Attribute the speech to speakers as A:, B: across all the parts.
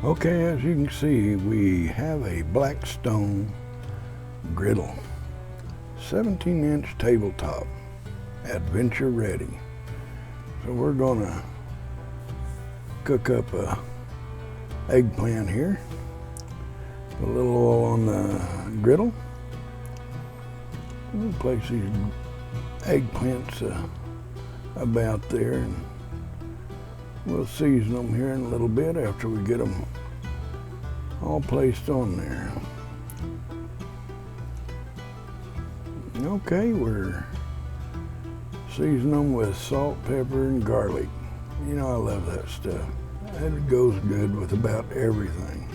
A: Okay, as you can see, we have a Blackstone griddle, 17-inch tabletop, adventure ready. So we're gonna cook up a eggplant here. Put a little oil on the griddle. We'll place these eggplants about there, and we'll season them here in a little bit after we get them all placed on there. Okay, we're seasoning them with salt, pepper, and garlic. You know, I love that stuff. It goes good with about everything.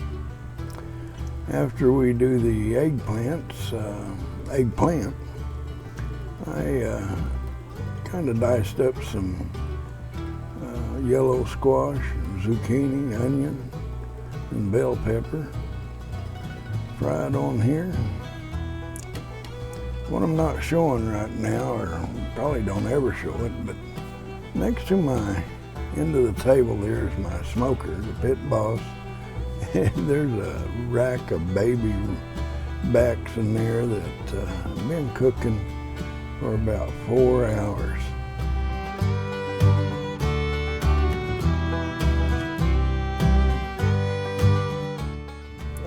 A: After we do the eggplant, I kind of diced up some yellow squash, zucchini, onion, and bell pepper. Fried on here. What I'm not showing right now, or probably don't ever show it, but next to my end of the table there is my smoker, the Pit Boss. And there's a rack of baby backs in there that I've been cooking for about 4 hours.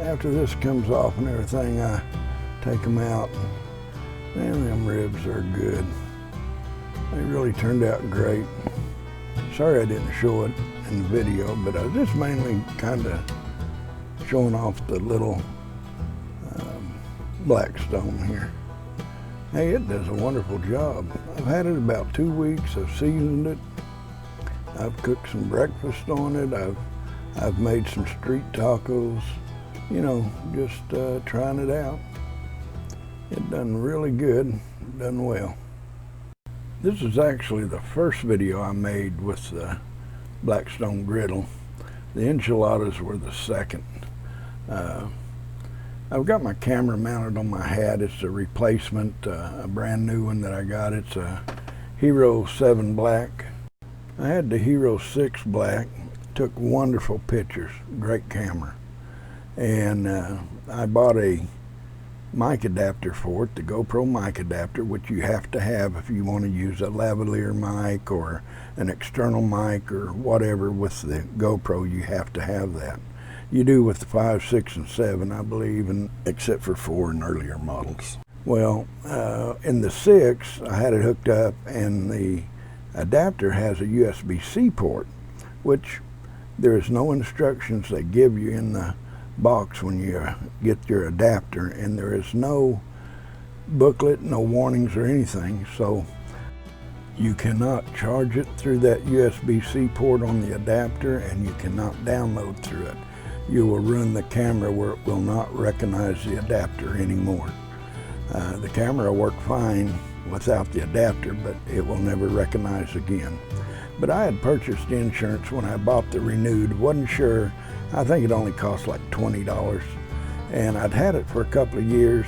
A: After this comes off and everything, I take them out. Man, them ribs are good. They really turned out great. Sorry I didn't show it in the video, but I was just mainly kind of showing off the little Blackstone here. Hey, it does a wonderful job. I've had it about 2 weeks. I've seasoned it. I've cooked some breakfast on it. I've made some street tacos. You know, just trying it out. It done really good, done well. This is actually the first video I made with the Blackstone griddle. The enchiladas were the second. I've got my camera mounted on my hat. It's a replacement, a brand new one that I got. It's a Hero 7 Black. I had the Hero 6 Black, took wonderful pictures, great camera. And I bought a mic adapter for it, the GoPro mic adapter, which you have to have if you want to use a lavalier mic or an external mic or whatever with the GoPro. You have to have that. You do with the 5, 6, and 7, I believe, and except for 4 and earlier models. Well, in the 6, I had it hooked up, and the adapter has a USB-C port, which there is no instructions they give you in the box when you get your adapter, and there is no booklet, no warnings or anything, so you cannot charge it through that USB-C port on the adapter, and you cannot download through it. You will run the camera where it will not recognize the adapter anymore. The camera will work fine without the adapter, but it will never recognize again. But I had purchased insurance when I bought the renewed, wasn't sure. I think it only cost like $20, and I'd had it for a couple of years,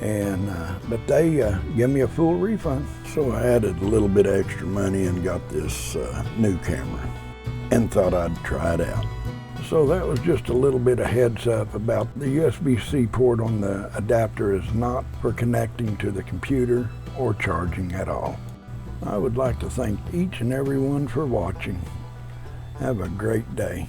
A: and but they gave me a full refund. So I added a little bit of extra money and got this new camera, and thought I'd try it out. So that was just a little bit of heads up about the USB-C port on the adapter is not for connecting to the computer or charging at all. I would like to thank each and every one for watching. Have a great day.